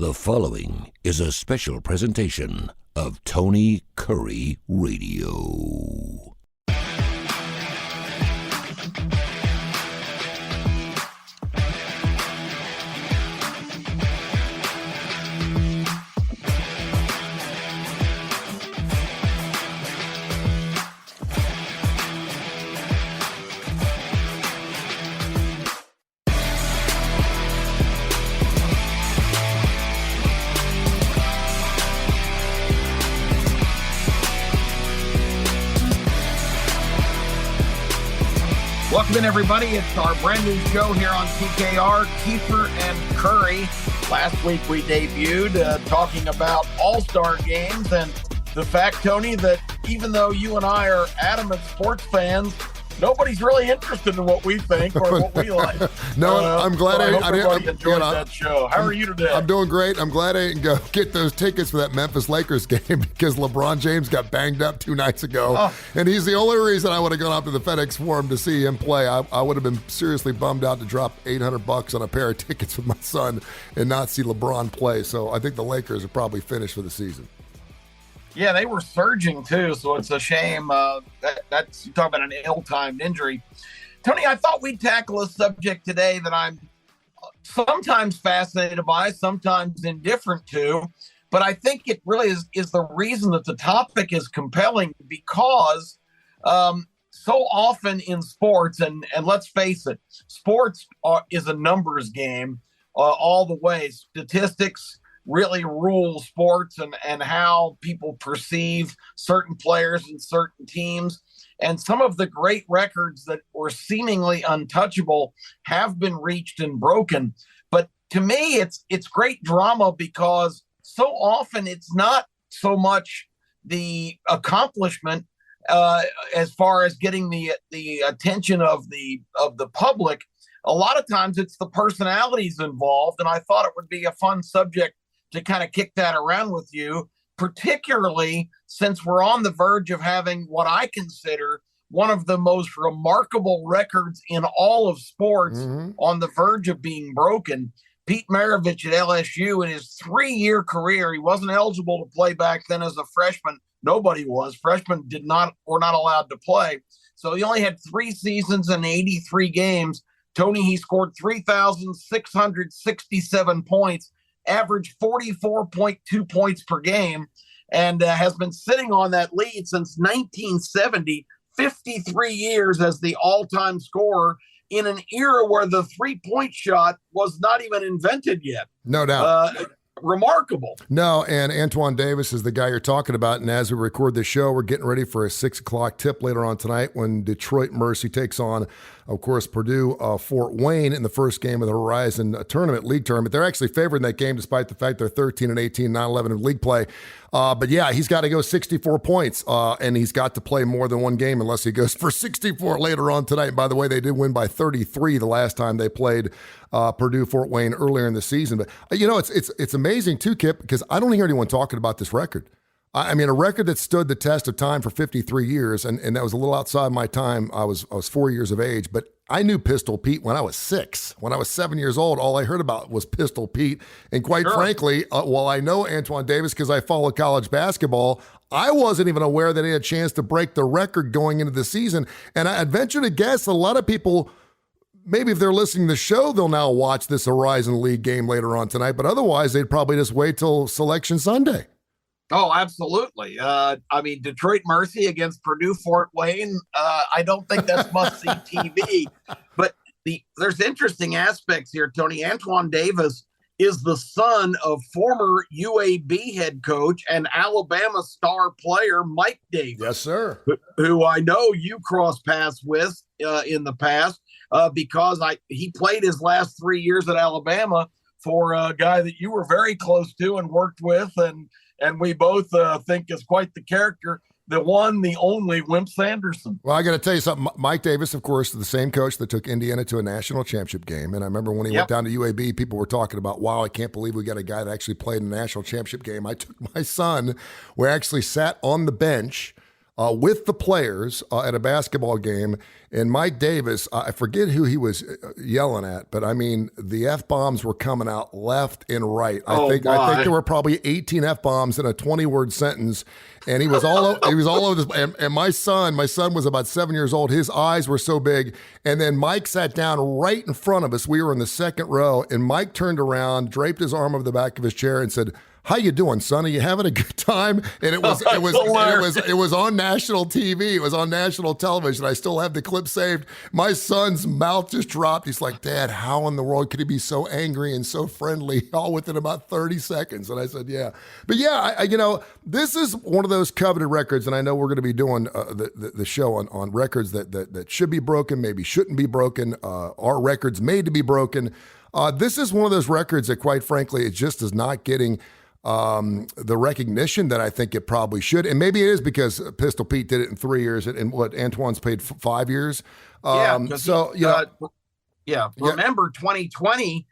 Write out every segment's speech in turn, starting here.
The following is a special presentation of Tony Kurre Radio. Welcome in, everybody. It's our brand new show here on TKR, Keefer and Kurre. Last week we debuted talking about all-star games and the fact, Tony, that even though you and I are adamant sports fans, nobody's really interested in what we think or what we like. I'm glad so I hope everybody didn't. enjoyed that show. How are you today? I'm doing great. I'm glad I didn't go get those tickets for that Memphis Lakers game because LeBron James got banged up 2 nights ago. And he's the only reason I would have gone up to the FedEx Forum to see him play. I would have been seriously bummed out to drop $800 on a pair of tickets with my son and not see LeBron play. So I think the Lakers are probably finished for the season. Yeah, they were surging too, so it's a shame. That's you talk about an ill-timed injury. Tony, I thought we'd tackle a subject today that I'm sometimes fascinated by, sometimes indifferent to, but I think it really is the reason that the topic is compelling because so often in sports, and let's face it, sports is a numbers game all the way. Statistics really rule sports and how people perceive certain players and certain teams. And some of the great records that were seemingly untouchable have been reached and broken. But to me, it's great drama because so often it's not so much the accomplishment as far as getting the attention of the public. A lot of times it's the personalities involved. And I thought it would be a fun subject to kind of kick that around with you, particularly since we're on the verge of having what I consider one of the most remarkable records in all of sports on the verge of being broken. Pete Maravich at LSU, in his 3-year career, he wasn't eligible to play back then as a freshman. Nobody was. Freshmen were not allowed to play. So he only had 3 seasons and 83 games. Tony, he scored 3,667 points, averaged 44.2 points per game, and has been sitting on that lead since 1970, 53 years as the all-time scorer in an era where the three-point shot was not even invented yet. No doubt. Remarkable. No, and Antoine Davis is the guy you're talking about. And as we record this show, we're getting ready for a 6 o'clock tip later on tonight when Detroit Mercy takes on, of course, Purdue Fort Wayne in the first game of the Horizon League tournament. They're actually favored in that game despite the fact they're 13-18, 9-11 in league play. But yeah, he's got to go 64 points, and he's got to play more than one game unless he goes for 64 later on tonight. By the way, they did win by 33 the last time they played Purdue Fort Wayne earlier in the season. But it's amazing too, Kip, because I don't hear anyone talking about this record. I mean, a record that stood the test of time for 53 years, and that was a little outside my time. I was 4 years of age, but I knew Pistol Pete when I was 6. When I was 7 years old, all I heard about was Pistol Pete. And quite frankly, while I know Antoine Davis because I follow college basketball, I wasn't even aware that he had a chance to break the record going into the season. And I'd venture to guess a lot of people, maybe if they're listening to the show, they'll now watch this Horizon League game later on tonight. But otherwise, they'd probably just wait till Selection Sunday. Oh, absolutely. Detroit Mercy against Purdue Fort Wayne, I don't think that's must-see TV. But there's interesting aspects here, Tony. Antoine Davis is the son of former UAB head coach and Alabama star player Mike Davis. Yes, sir. Who I know you crossed paths with in the past because he played his last 3 years at Alabama for a guy that you were very close to and worked with, and we both think is quite the character, the one, the only Wimp Sanderson. Well, I got to tell you something. Mike Davis, of course, the same coach that took Indiana to a national championship game. And I remember when he went down to UAB, people were talking about, wow, I can't believe we got a guy that actually played in a national championship game. I took my son. We actually sat on the bench with the players at a basketball game. And Mike Davis, I forget who he was yelling at, but I mean, the F-bombs were coming out left and right. I think there were probably 18 F-bombs in a 20-word sentence. And he was all over this. And my son was about 7 years old. His eyes were so big. And then Mike sat down right in front of us. We were in the second row, and Mike turned around, draped his arm over the back of his chair, and said, "How you doing, son? Are you having a good time?" And it was on national TV. It was on national television. I still have the clip saved. My son's mouth just dropped. He's like, "Dad, how in the world could he be so angry and so friendly all within about 30 seconds?" And I said, "Yeah." But yeah, this is one of those coveted records, and I know we're going to be doing the show on records that should be broken, maybe shouldn't be broken, are records made to be broken. This is one of those records that, quite frankly, it just is not getting the recognition that I think it probably should. And maybe it is because Pistol Pete did it in 3 years and what Antoine's paid 5 years. Remember 2020,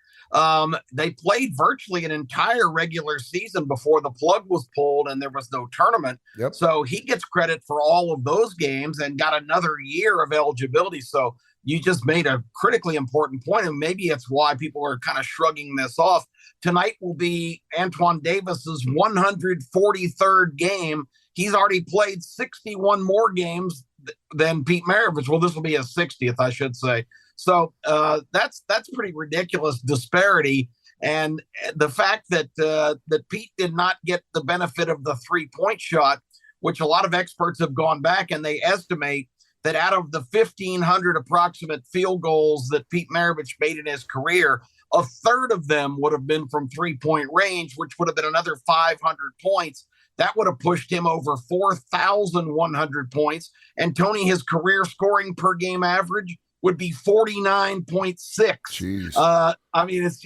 they played virtually an entire regular season before the plug was pulled and there was no tournament. Yep. So he gets credit for all of those games and got another year of eligibility. So you just made a critically important point, and maybe it's why people are kind of shrugging this off. Tonight will be Antoine Davis's 143rd game. He's already played 61 more games than Pete Maravich. Well, this will be his 60th, I should say. So that's pretty ridiculous disparity. And the fact that Pete did not get the benefit of the 3-point shot, which a lot of experts have gone back and they estimate that out of the 1,500 approximate field goals that Pete Maravich made in his career, a third of them would have been from 3-point range, which would have been another 500 points. That would have pushed him over 4,100 points. And Tony, his career scoring per game average would be 49.6. Jeez. I mean, it's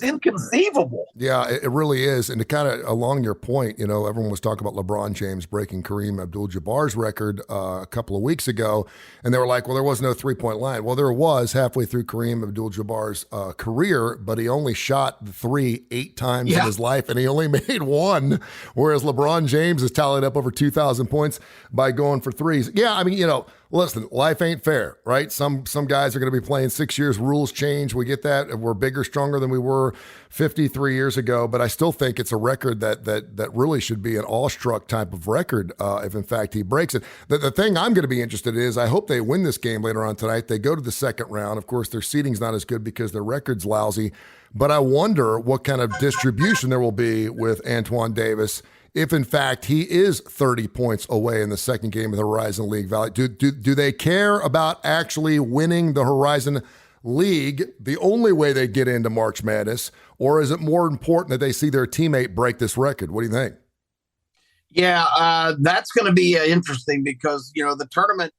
inconceivable. Yeah, it really is. And to kind of along your point, everyone was talking about LeBron James breaking Kareem Abdul-Jabbar's record a couple of weeks ago, and they were like, well, there was no 3-point line. Well, there was halfway through Kareem Abdul-Jabbar's career, but he only shot the 3 8 times in his life, and he only made 1, whereas LeBron James has tallied up over 2,000 points by going for threes. Yeah, I mean, listen, life ain't fair, right? Some guys are going to be playing 6 years. Rules change. We get that. We're bigger, stronger than we were 53 years ago. But I still think it's a record that really should be an awestruck type of record if, in fact, he breaks it. The thing I'm going to be interested in is I hope they win this game later on tonight. They go to the second round. Of course, their seeding's not as good because their record's lousy. But I wonder what kind of distribution there will be with Antoine Davis if, in fact, he is 30 points away in the second game of the Horizon League Valley. Do they care about actually winning the Horizon League, the only way they get into March Madness, or is it more important that they see their teammate break this record? What do you think? Yeah, that's going to be interesting because, the tournament,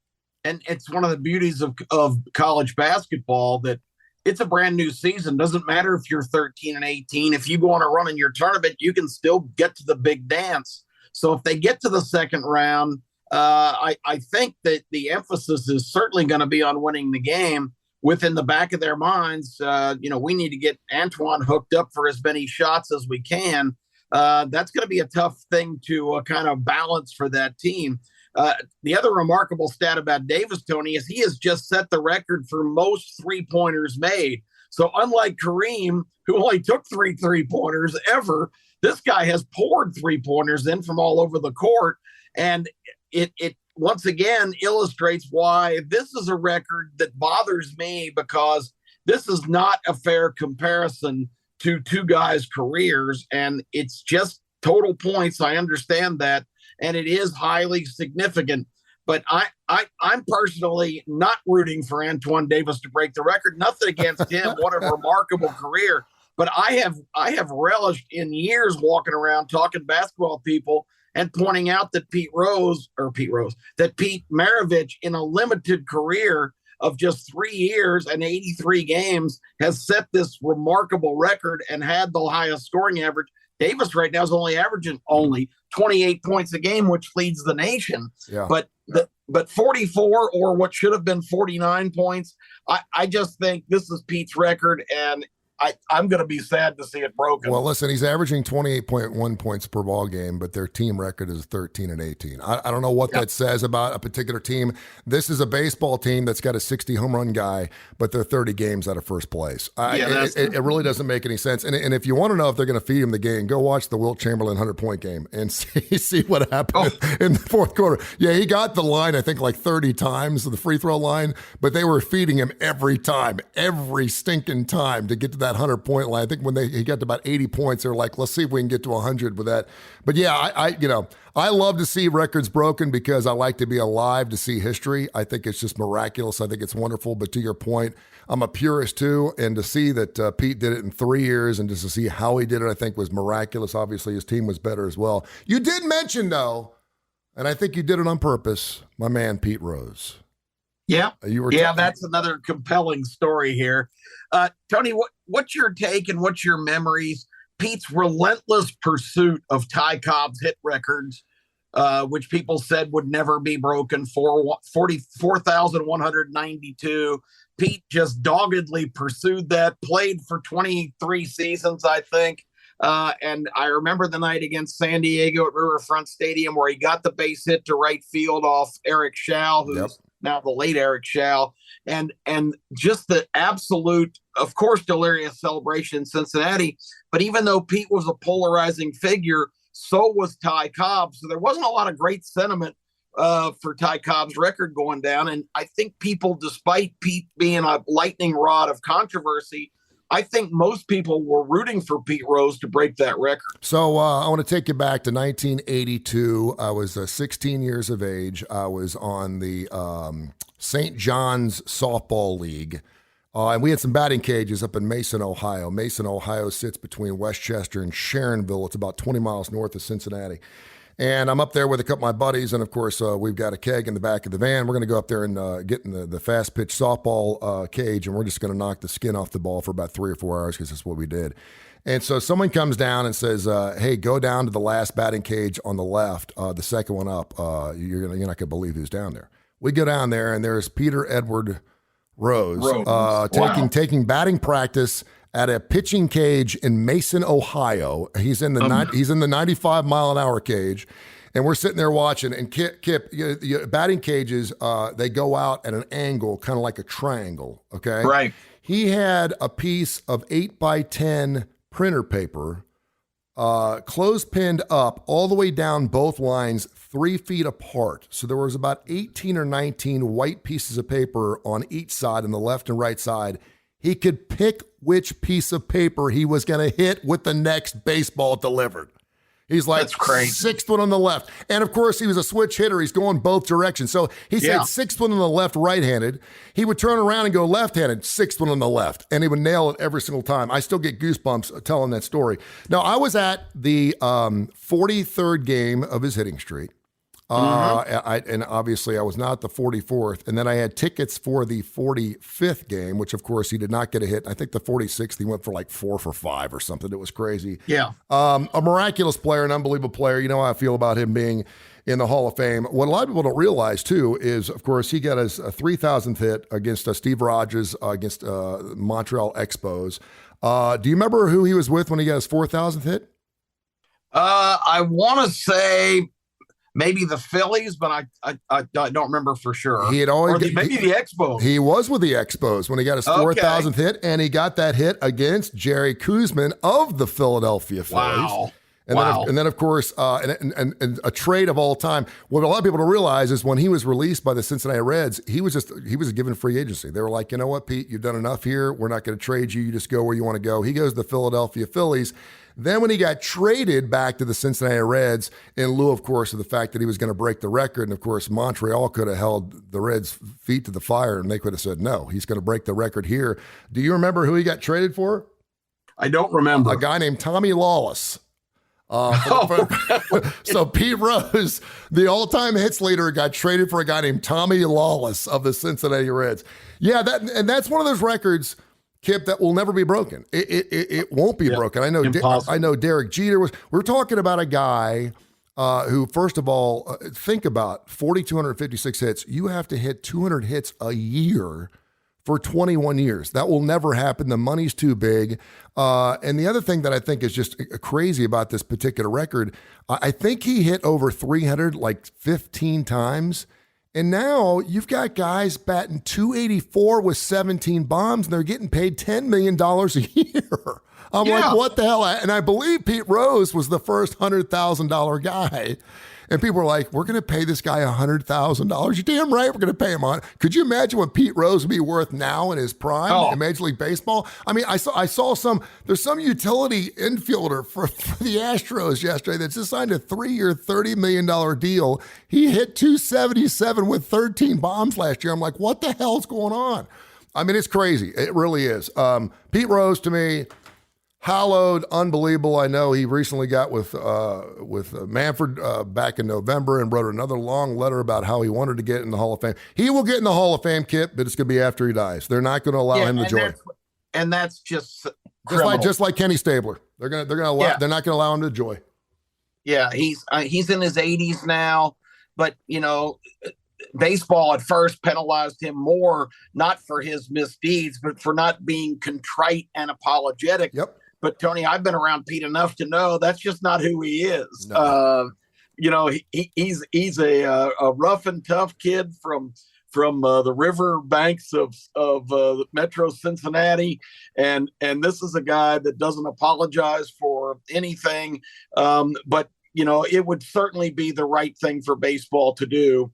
and it's one of the beauties of college basketball that it's a brand new season. Doesn't matter if you're 13 and 18. If you go on a run in your tournament, you can still get to the big dance. So if they get to the second round, I think that the emphasis is certainly going to be on winning the game. Within the back of their minds, we need to get Antoine hooked up for as many shots as we can. That's going to be a tough thing to kind of balance for that team. The other remarkable stat about Davis, Tony, is he has just set the record for most 3-pointers made. So unlike Kareem, who only took 3 3-pointers ever, this guy has poured 3-pointers in from all over the court. And it once again illustrates why this is a record that bothers me, because this is not a fair comparison to two guys' careers. And it's just total points. I understand that. And it is highly significant. But I'm personally not rooting for Antoine Davis to break the record. Nothing against him. What a remarkable career. But I have relished in years walking around talking basketball with people and pointing out that Pete Maravich, in a limited career of just 3 years and 83 games, has set this remarkable record and had the highest scoring average. Davis right now is only averaging 28 points a game, which leads the nation. Yeah. But 44, or what should have been 49 points, I just think this is Pete's record, and I'm going to be sad to see it broken. Well, listen, he's averaging 28.1 points per ball game, but their team record is 13-18. I don't know what that says about a particular team. This is a baseball team that's got a 60 home run guy, but they're 30 games out of first place. It really doesn't make any sense. And if you want to know if they're going to feed him the game, go watch the Wilt Chamberlain 100-point game and see what happened in the fourth quarter. Yeah, he got the line, I think, like 30 times, the free throw line, but they were feeding him every time, every stinking time to get to that 100-point line. I think when he got to about 80 points, they were like, let's see if we can get to 100 with that. But yeah, I love to see records broken because I like to be alive to see history. I think it's just miraculous. I think it's wonderful. But to your point, I'm a purist too. And to see that Pete did it in 3 years and just to see how he did it, I think was miraculous. Obviously, his team was better as well. You did mention, though, and I think you did it on purpose, my man, Pete Rose. Yeah. That's another compelling story here. Tony, what's your take and what's your memories? Pete's relentless pursuit of Ty Cobb's hit records, which people said would never be broken, 44,192. Pete just doggedly pursued that, played for 23 seasons, I think. And I remember the night against San Diego at Riverfront Stadium where he got the base hit to right field off Eric Schau, who's now the late Eric Schau. And just the absolute, of course, delirious celebration in Cincinnati. But even though Pete was a polarizing figure, so was Ty Cobb. So there wasn't a lot of great sentiment for Ty Cobb's record going down. And I think people, despite Pete being a lightning rod of controversy, I think most people were rooting for Pete Rose to break that record. So I want to take you back to 1982. I was 16 years of age. I was on the St. John's Softball League. And we had some batting cages up in Mason, Ohio. Mason, Ohio sits between Westchester and Sharonville. It's about 20 miles north of Cincinnati. And I'm up there with a couple of my buddies, and of course, we've got a keg in the back of the van. We're going to go up there and get in the fast pitch softball cage, and we're just going to knock the skin off the ball for about 3 or 4 hours because that's what we did. And so someone comes down and says, hey, go down to the last batting cage on the left, the second one up. You're not going to believe who's down there. We go down there, and there's Peter Edward Rose. Taking batting practice at a pitching cage in Mason, Ohio. He's in the 95-mile-an-hour cage, and we're sitting there watching. And Kip, batting cages, they go out at an angle, kind of like a triangle. Okay, right. He had a piece of 8x10 printer paper, closed-pinned up all the way down both lines, 3 feet apart. So there was about 18 or 19 white pieces of paper on each side, on the left and right side. He could pick which piece of paper he was going to hit with the next baseball delivered. He's like, that's crazy. Sixth one on the left. And of course, he was a switch hitter. He's going both directions. So he said sixth one on the left, right-handed. He would turn around and go left-handed, sixth one on the left. And he would nail it every single time. I still get goosebumps telling that story. Now, I was at the 43rd game of his hitting streak. And obviously I was not the 44th. And then I had tickets for the 45th game, which of course he did not get a hit. I think the 46th, he went for like 4 for 5 or something. It was crazy. Yeah. A miraculous player, an unbelievable player. You know how I feel about him being in the Hall of Fame. What a lot of people don't realize too is, of course, he got his 3,000th hit against Steve Rogers against Montreal Expos. Do you remember who he was with when he got his 4,000th hit? I want to say maybe the Phillies, but I don't remember for sure. He had always the Expos. He was with the Expos when he got his 4,000th hit, and he got that hit against Jerry Koosman of the Philadelphia Phillies. Wow. And then of course, and a trade of all time. What a lot of people don't realize is when he was released by the Cincinnati Reds, he was given free agency. They were like, you know what, Pete, you've done enough here. We're not going to trade you. You just go where you want to go. He goes to the Philadelphia Phillies. Then when he got traded back to the Cincinnati Reds, in lieu, of course, of the fact that he was going to break the record, and of course, Montreal could have held the Reds' feet to the fire, and they could have said, no, he's going to break the record here. Do you remember who he got traded for? I don't remember. A guy named Tommy Lawless. So Pete Rose, the all-time hits leader, got traded for a guy named Tommy Lawless of the Cincinnati Reds. Yeah, that's one of those records, Kip, that will never be broken. It won't be broken. I know Derek Jeter was. We're talking about a guy who, first of all, think about 4,256 hits. You have to hit 200 hits a year for 21 years. That will never happen. The money's too big. And the other thing that I think is just crazy about this particular record, I think he hit over 300 like 15 times. And now you've got guys batting .284 with 17 bombs, and they're getting paid $10 million a year. I'm like, what the hell? And I believe Pete Rose was the first $100,000 guy. And people are like, we're going to pay this guy $100,000. You're damn right we're going to pay him on. Could you imagine what Pete Rose would be worth now in his prime in Major League Baseball? I mean, I saw there's some utility infielder for the Astros yesterday that's just signed a 3-year, $30 million deal. He hit .277 with 13 bombs last year. I'm like, what the hell's going on? I mean, it's crazy. It really is. Pete Rose, to me, hallowed, unbelievable. I know he recently got with Manfred back in November and wrote another long letter about how he wanted to get in the Hall of Fame. He will get in the Hall of Fame, Kip, but it's going to be after he dies. They're not going to allow him the joy. And that's just criminal. Just like Kenny Stabler. They're not going to allow him the joy. Yeah, he's in his 80s now, but baseball at first penalized him more, not for his misdeeds, but for not being contrite and apologetic. Yep. But Tony, I've been around Pete enough to know that's just not who he is. No. He's a rough and tough kid from the river banks of Metro Cincinnati, and this is a guy that doesn't apologize for anything. But it would certainly be the right thing for baseball to do.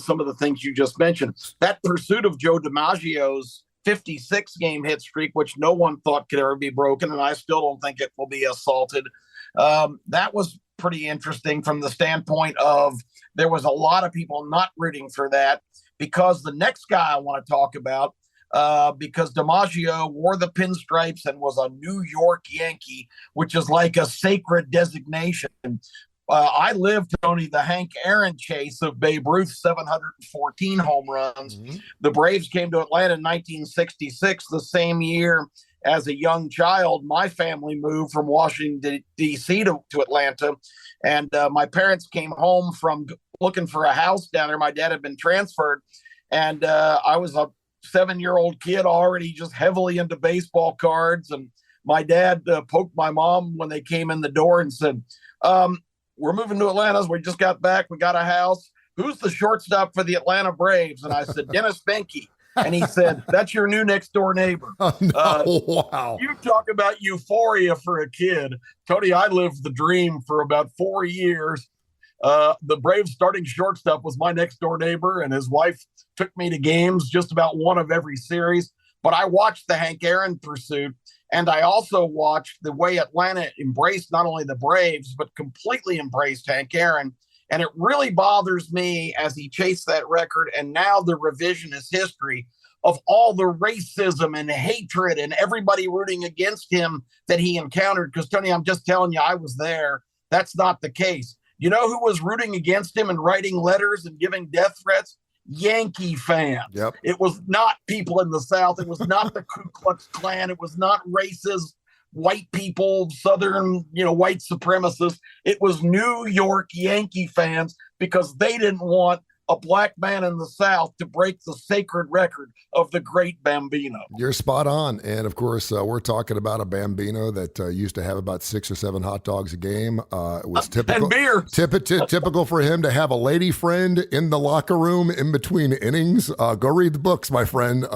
Some of the things you just mentioned, that pursuit of Joe DiMaggio's 56-game hit streak, which no one thought could ever be broken, and I still don't think it will be assaulted. That was pretty interesting from the standpoint of there was a lot of people not rooting for that, because the next guy I want to talk about, because DiMaggio wore the pinstripes and was a New York Yankee, which is like a sacred designation. I lived, Tony, the Hank Aaron chase of Babe Ruth's 714 home runs. Mm-hmm. The Braves came to Atlanta in 1966, the same year as a young child. My family moved from Washington, D.C. to Atlanta, and my parents came home from looking for a house down there. My dad had been transferred, and I was a 7-year-old kid already just heavily into baseball cards, and my dad poked my mom when they came in the door and said, we're moving to Atlanta. We just got back. We got a house. Who's the shortstop for the Atlanta Braves? And I said, Dennis Benke. And he said, that's your new next door neighbor. Oh, no. Wow. You talk about euphoria for a kid. Tony, I lived the dream for about 4 years. The Braves starting shortstop was my next door neighbor, and his wife took me to games, just about one of every series. But I watched the Hank Aaron pursuit, and I also watched the way Atlanta embraced not only the Braves, but completely embraced Hank Aaron. And it really bothers me as he chased that record, and now the revisionist history of all the racism and hatred and everybody rooting against him that he encountered. Because, Tony, I'm just telling you, I was there. That's not the case. You know who was rooting against him and writing letters and giving death threats? Yankee fans. Yep. It was not people in the South. It was not the Ku Klux Klan. It was not racist white people, Southern, white supremacists. It was New York Yankee fans, because they didn't want a black man in the South to break the sacred record of the great Bambino. You're spot on. And of course, we're talking about a Bambino that used to have about 6 or 7 hot dogs a game. It was typical, and beer. Typical for him to have a lady friend in the locker room in between innings. Go read the books, my friend.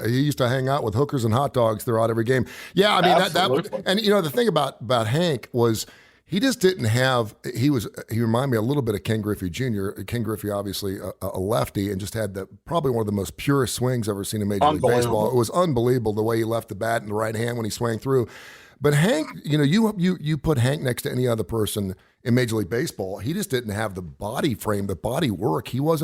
He used to hang out with hookers and hot dogs throughout every game. Yeah, I mean, that and the thing about Hank was, he just didn't have, he reminded me a little bit of Ken Griffey Jr. Ken Griffey, obviously a lefty, and just had probably one of the most purest swings I've ever seen in Major League Baseball. It was unbelievable the way he left the bat in the right hand when he swung through. But Hank, you put Hank next to any other person in Major League Baseball, he just didn't have the body frame, the body work. He was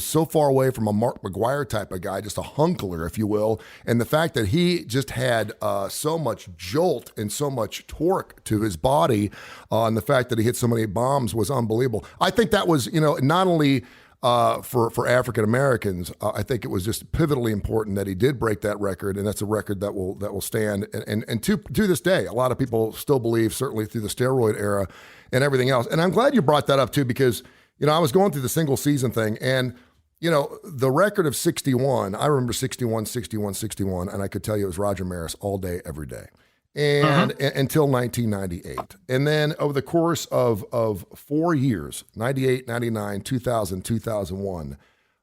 so far away from a Mark McGwire type of guy, just a hunkler, if you will. And the fact that he just had so much jolt and so much torque to his body, and the fact that he hit so many bombs was unbelievable. I think that was, not only for African Americans, I think it was just pivotally important that he did break that record, and that's a record that will stand. And to this day, a lot of people still believe, certainly through the steroid era and everything else. And I'm glad you brought that up too, because I was going through the single season thing, and You know, the record of 61, I remember 61, 61, 61, and I could tell you it was Roger Maris all day, every day. And until 1998. And then over the course of 4 years, 98, 99, 2000, 2001,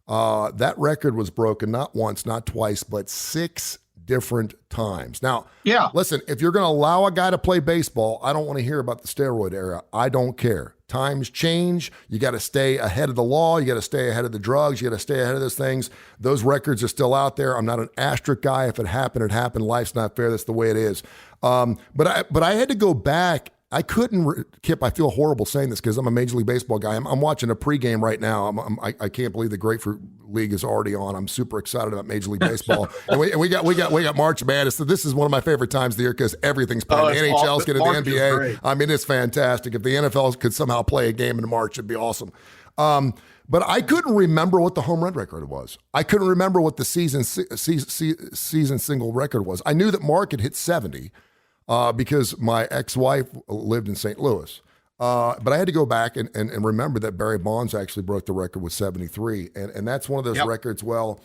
that record was broken not once, not twice, but 6 different times. Now, listen, if you're going to allow a guy to play baseball, I don't want to hear about the steroid era. I don't care. Times change. You got to stay ahead of the law. You got to stay ahead of the drugs. You got to stay ahead of those things. Those records are still out there. I'm not an asterisk guy. If it happened, it happened. Life's not fair. That's the way it is. But I had to go back. I couldn't, Kip, I feel horrible saying this because I'm a Major League Baseball guy. I'm watching a pregame right now. I can't believe the Grapefruit League is already on. I'm super excited about Major League Baseball. and we got March Madness. So this is one of my favorite times of the year because everything's playing. The NHL's getting the NBA. I mean, it's fantastic. If the NFL could somehow play a game in March, it'd be awesome. But I couldn't remember what the home run record was. I couldn't remember what the season single record was. I knew that Mark had hit 70. Because my ex-wife lived in St. Louis. But I had to go back and remember that Barry Bonds actually broke the record with 73. And that's one of those records, well,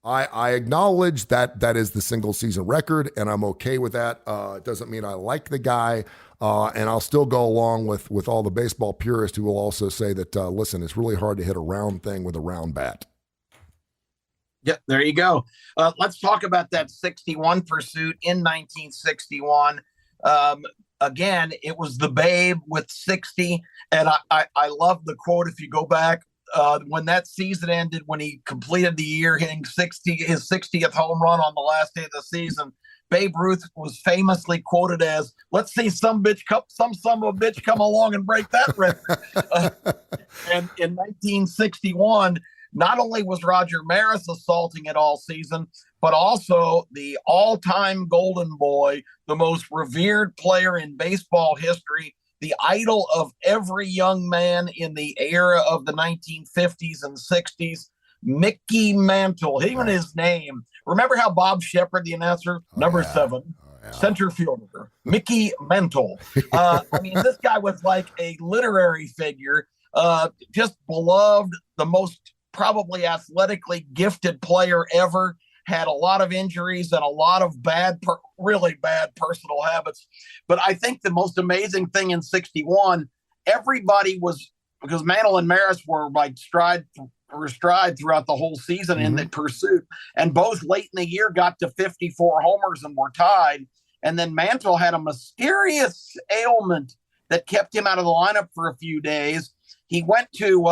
I acknowledge that is the single season record, and I'm okay with that. It doesn't mean I like the guy, and I'll still go along with all the baseball purists who will also say that, listen, it's really hard to hit a round thing with a round bat. Yeah, there you go. Let's talk about that 61 pursuit in 1961. Again, it was the Babe with 60. And I love the quote, if you go back, when that season ended, when he completed the year hitting his 60th home run on the last day of the season, Babe Ruth was famously quoted as, "Let's see some son of a bitch come along and break that record." And in 1961, not only was Roger Maris assaulting it all season, but also the all-time golden boy, the most revered player in baseball history, the idol of every young man in the era of the 1950s and 60s, Mickey Mantle. Even his name. Remember how Bob Shepard, the announcer, number 7, center fielder, Mickey Mantle. I mean, this guy was like a literary figure, just beloved, the most probably athletically gifted player ever, had a lot of injuries and a lot of really bad personal habits. But I think the most amazing thing in 61, everybody was, because Mantle and Maris were like stride throughout the whole season in the pursuit. And both late in the year got to 54 homers and were tied. And then Mantle had a mysterious ailment that kept him out of the lineup for a few days. He went to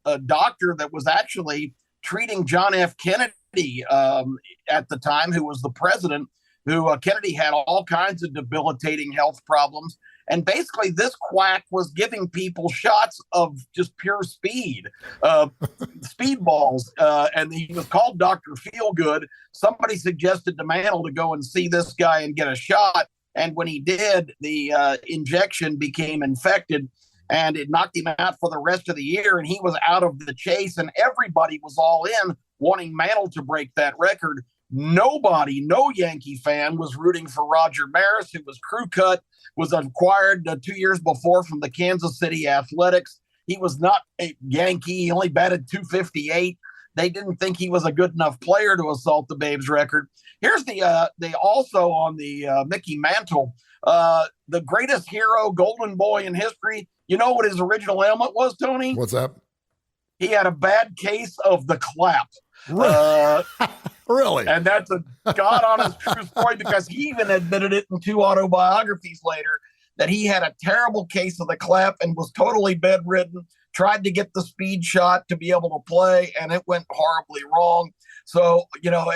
a doctor that was actually treating John F. Kennedy at the time, who was the president, who Kennedy had all kinds of debilitating health problems. And basically this quack was giving people shots of just pure speed, speedballs. And he was called Dr. Feelgood. Somebody suggested to Mantle to go and see this guy and get a shot. And when he did, the injection became infected, and it knocked him out for the rest of the year, and he was out of the chase, and everybody was all in wanting Mantle to break that record. Nobody, no Yankee fan was rooting for Roger Maris, who was crew cut, was acquired 2 years before from the Kansas City Athletics. He was not a Yankee. He only batted .258. They didn't think he was a good enough player to assault the Babe's record. Here's the also on the Mickey Mantle, the greatest hero, golden boy in history. You know what his original ailment was, Tony? What's that? He had a bad case of the clap. Really? And that's a God-honest true story, because he even admitted it in 2 autobiographies later, that he had a terrible case of the clap and was totally bedridden, tried to get the speed shot to be able to play, and it went horribly wrong. So, you know,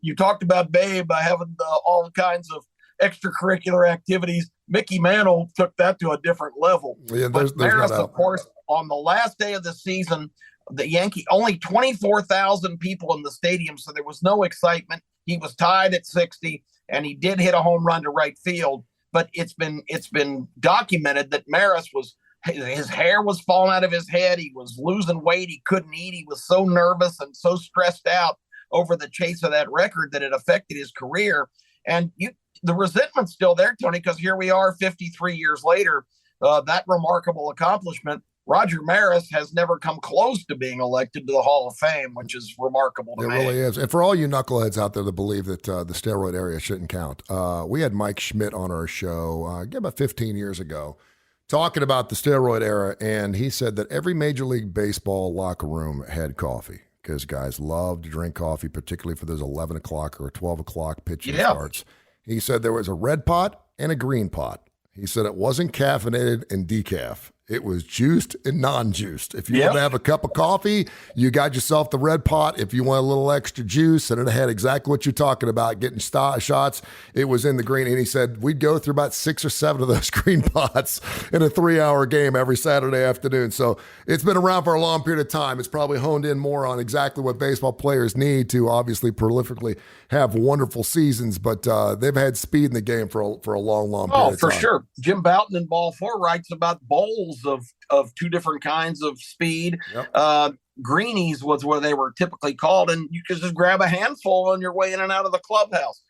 you talked about Babe having all kinds of extracurricular activities, Mickey Mantle took that to a different level. Yeah, but Maris, of course, on the last day of the season, the Yankee, only 24,000 people in the stadium, so there was no excitement. He was tied at 60, and he did hit a home run to right field. But it's been documented that Maris his hair was falling out of his head. He was losing weight. He couldn't eat. He was so nervous and so stressed out over the chase of that record that it affected his career. And the resentment's still there, Tony, because here we are 53 years later, that remarkable accomplishment. Roger Maris has never come close to being elected to the Hall of Fame, which is remarkable to me. It really is. And for all you knuckleheads out there that believe that the steroid area shouldn't count, we had Mike Schmidt on our show about 15 years ago talking about the steroid era, and he said that every Major League Baseball locker room had coffee because guys love to drink coffee, particularly for those 11 o'clock or 12 o'clock pitching starts. He said there was a red pot and a green pot. He said it wasn't caffeinated and decaf. It was juiced and non-juiced. If you want to have a cup of coffee, you got yourself the red pot. If you want a little extra juice, and it had exactly what you're talking about, getting shots, it was in the green. And he said we'd go through about 6 or 7 of those green pots in a 3-hour game every Saturday afternoon. So it's been around for a long period of time. It's probably honed in more on exactly what baseball players need to obviously prolifically have wonderful seasons, but they've had speed in the game for a long period of time. Oh, for sure. Jim Bouton in Ball 4 writes about bowls of 2 different kinds of speed. Greenies was what they were typically called, and you could just grab a handful on your way in and out of the clubhouse.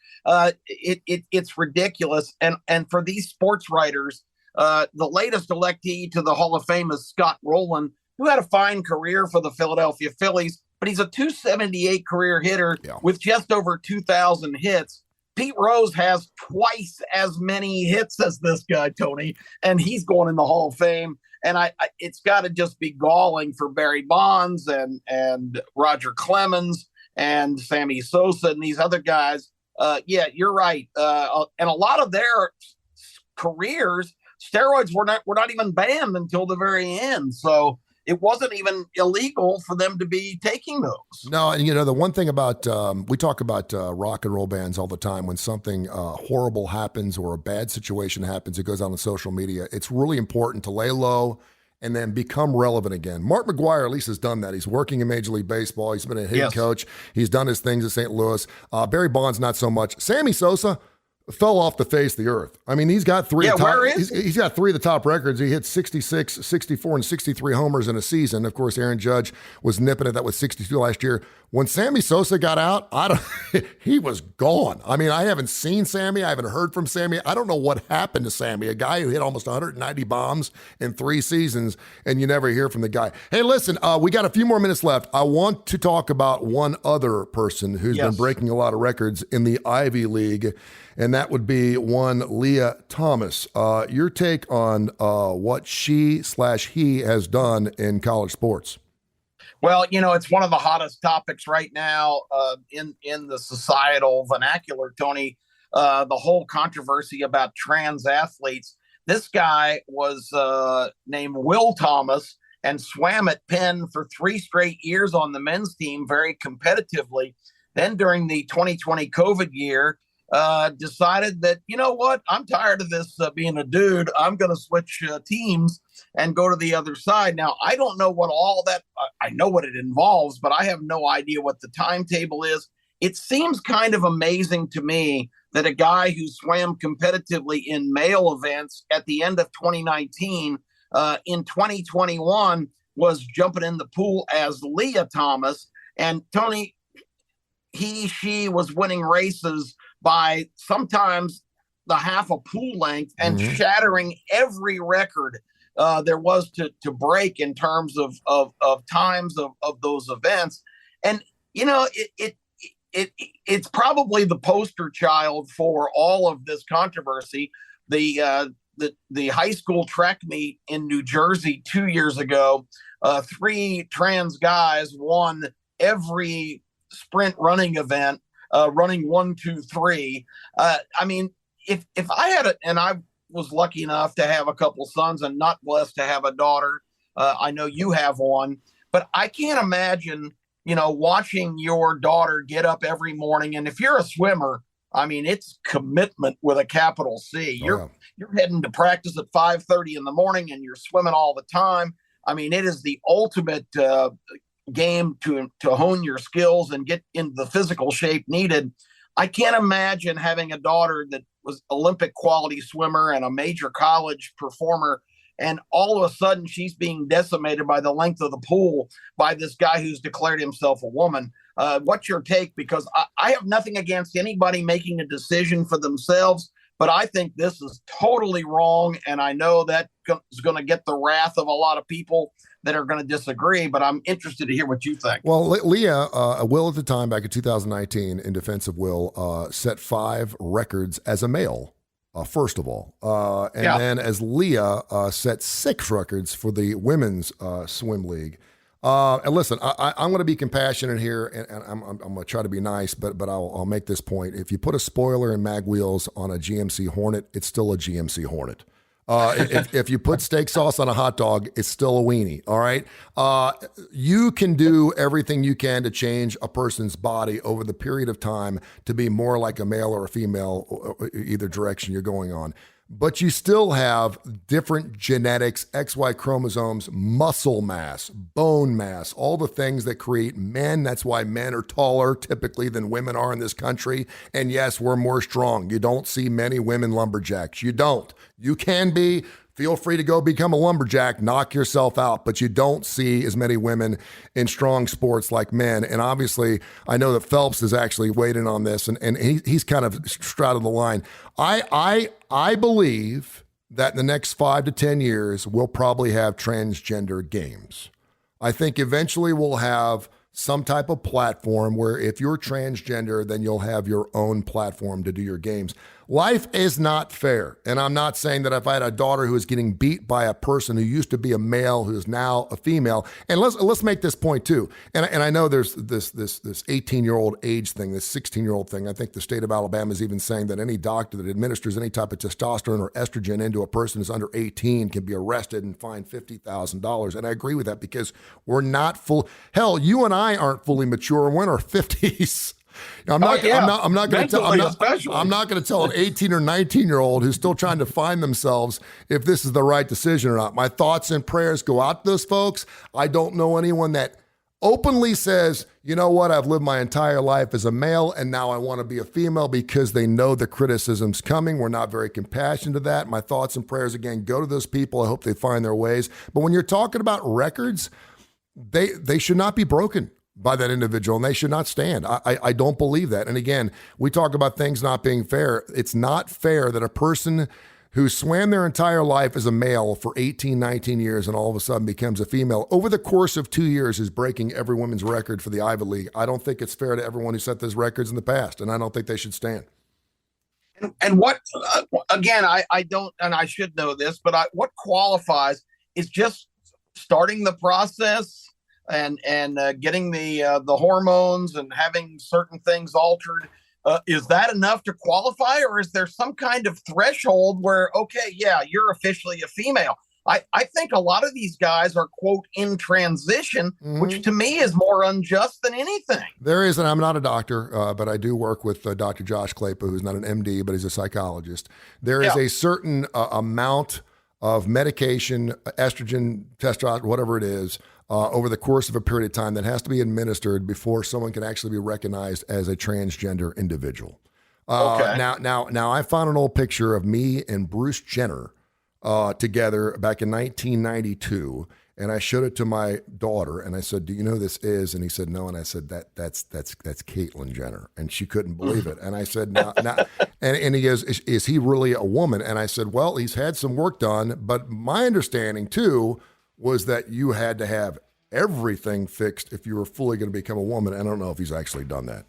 It's ridiculous. And for these sports writers, the latest electee to the Hall of Fame is Scott Rowland, who had a fine career for the Philadelphia Phillies, but he's a .278 career hitter with just over 2,000 hits. Pete Rose has twice as many hits as this guy, Tony, and he's going in the Hall of Fame. And it's got to just be galling for Barry Bonds and Roger Clemens and Sammy Sosa and these other guys. You're right. And a lot of their careers, steroids were not even banned until the very end. So it wasn't even illegal for them to be taking those. No, and the one thing about, we talk about rock and roll bands all the time. When something horrible happens or a bad situation happens, it goes out on social media. It's really important to lay low and then become relevant again. Mark McGwire at least has done that. He's working in Major League Baseball. He's been a hitting coach. He's done his things at St. Louis. Barry Bonds, not so much. Sammy Sosa fell off the face of the earth. I mean, he's got three. He's got 3 of the top records. He hit 66, 64, and 63 homers in a season. Of course, Aaron Judge was nipping at that with 62 last year. When Sammy Sosa got out, he was gone. I mean, I haven't seen Sammy. I haven't heard from Sammy. I don't know what happened to Sammy, a guy who hit almost 190 bombs in 3 seasons, and you never hear from the guy. Hey, listen, we got a few more minutes left. I want to talk about one other person who's been breaking a lot of records in the Ivy League, and that would be one Leah Thomas. Your take on what she/he has done in college sports? Well, it's one of the hottest topics right now in the societal vernacular, Tony, the whole controversy about trans athletes. This guy was named Will Thomas and swam at Penn for 3 straight years on the men's team very competitively. Then during the 2020 COVID year, decided that, you know what, I'm tired of this being a dude. I'm going to switch teams and go to the other side. Now, I don't know what all that, I know what it involves, but I have no idea what the timetable is. It seems kind of amazing to me that a guy who swam competitively in male events at the end of 2019, in 2021, was jumping in the pool as Leah Thomas. And Tony, she was winning races by sometimes the half a pool length and shattering every record there was to break in terms of times of those events. And, it's probably the poster child for all of this controversy. The high school track meet in New Jersey 2 years ago, 3 trans guys won every sprint running event, running 1, 2, 3. I mean, if I had and I was lucky enough to have a couple sons and not blessed to have a daughter. I know you have one, but I can't imagine, watching your daughter get up every morning. And if you're a swimmer, I mean, it's commitment with a capital C. You're heading to practice at 5:30 in the morning and you're swimming all the time. I mean, it is the ultimate game to hone your skills and get into the physical shape needed. I can't imagine having a daughter that was Olympic quality swimmer and a major college performer, and all of a sudden she's being decimated by the length of the pool by this guy who's declared himself a woman. What's your take? Because I have nothing against anybody making a decision for themselves, But I think this is totally wrong, and I know that is going to get the wrath of a lot of people that are going to disagree, but I'm interested to hear what you think. Well, Leah, Will at the time, back in 2019, in defense of Will, set 5 records as a male, first of all. Then as Leah set 6 records for the women's swim league. And listen, I'm going to be compassionate here, and I'm going to try to be nice, but I'll make this point. If you put a spoiler and mag wheels on a GMC Hornet, it's still a GMC Hornet. If you put steak sauce on a hot dog, it's still a weenie. All right. You can do everything you can to change a person's body over the period of time to be more like a male or a female, either direction you're going on. But you still have different genetics, XY chromosomes, muscle mass, bone mass, all the things that create men. That's why men are taller typically than women are in this country. And yes, we're more strong. You don't see many women lumberjacks. You don't. You can be. Feel free to go become a lumberjack, knock yourself out, but you don't see as many women in strong sports like men. And obviously, I know that Phelps has actually weighed in on this, and he's kind of straddled the line. I believe that in the next 5 to 10 years, we'll probably have transgender games. I think eventually we'll have some type of platform where if you're transgender, then you'll have your own platform to do your games. Life is not fair. And I'm not saying that if I had a daughter who is getting beat by a person who used to be a male who is now a female, and let's make this point too. And I know there's this 18-year-old age thing, this 16-year-old thing. I think the state of Alabama is even saying that any doctor that administers any type of testosterone or estrogen into a person who's under 18 can be arrested and fined $50,000. And I agree with that because we're not full. Hell, you and I aren't fully mature. We're in our 50s. I'm not going to tell an 18 or 19-year-old who's still trying to find themselves if this is the right decision or not. My thoughts and prayers go out to those folks. I don't know anyone that openly says, you know what, I've lived my entire life as a male and now I want to be a female because they know the criticism's coming. We're not very compassionate to that. My thoughts and prayers, again, go to those people. I hope they find their ways. But when you're talking about records, they should not be broken by that individual, and they should not stand. I don't believe that. And again, we talk about things not being fair. It's not fair that a person who swam their entire life as a male for 18, 19 years and all of a sudden becomes a female over the course of 2 years is breaking every women's record for the Ivy League. I don't think it's fair to everyone who set those records in the past, and I don't think they should stand. And what, again, I don't, and I should know this, but what qualifies is just starting the process and getting the hormones and having certain things altered. Is that enough to qualify, or is there some kind of threshold where, okay, yeah, you're officially a female? I think a lot of these guys are, quote, in transition, which to me is more unjust than anything. There is, and I'm not a doctor, but I do work with Dr. Josh Claypa, who's not an MD, but he's a psychologist. There is a certain amount of medication, estrogen, testosterone, whatever it is, over the course of a period of time that has to be administered before someone can actually be recognized as a transgender individual. Okay. Now, I found an old picture of me and Bruce Jenner together back in 1992, and I showed it to my daughter, and I said, "Do you know who this is?" And he said, "No." And I said, "That's Caitlyn Jenner," and she couldn't believe it. And I said, "No," and he goes, "Is he really a woman?" And I said, "Well, he's had some work done, but my understanding too was that you had to have everything fixed if you were fully going to become a woman." I don't know if he's actually done that.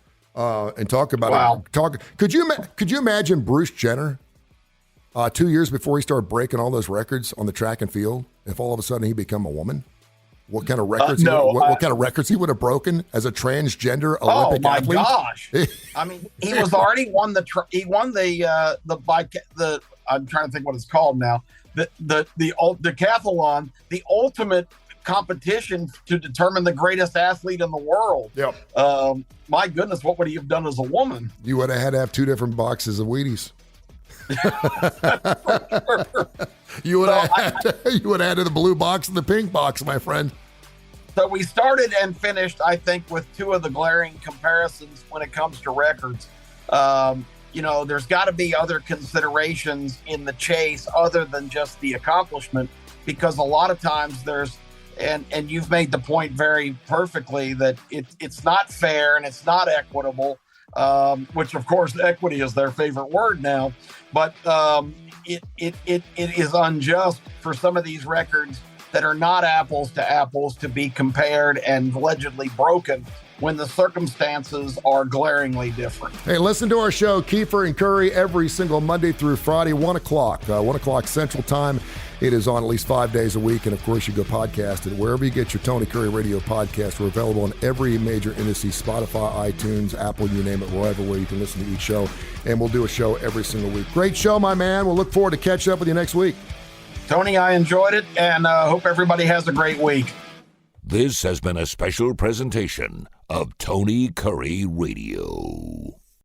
And talk about it. Could you imagine Bruce Jenner 2 years before he started breaking all those records on the track and field? If all of a sudden he become a woman, what kind of records? What kind of records he would have broken as a transgender Olympic athlete? Oh my gosh! I mean, he was already won the bike. I'm trying to think what it's called now. The decathlon, the ultimate competition to determine the greatest athlete in the world. Yep. My goodness, what would he have done as a woman? You would have had to have 2 different boxes of Wheaties. You would have added the blue box and the pink box, my friend. So we started and finished, I think, with 2 of the glaring comparisons when it comes to records. There's got to be other considerations in the chase other than just the accomplishment, because a lot of times there's, and you've made the point very perfectly, that it's not fair and it's not equitable which of course equity is their favorite word now. But it is unjust for some of these records that are not apples to apples to be compared and allegedly broken when the circumstances are glaringly different. Hey, listen to our show, Keefer and Kurre, every single Monday through Friday, 1 o'clock, 1 o'clock Central Time. It is on at least 5 days a week. And, of course, you go podcast it. Wherever you get your Tony Kurre Radio podcast, we're available on every major industry, Spotify, iTunes, Apple, you name it, wherever where you can listen to each show. And we'll do a show every single week. Great show, my man. We'll look forward to catching up with you next week. Tony, I enjoyed it, and hope everybody has a great week. This has been a special presentation of Tony Kurre Radio.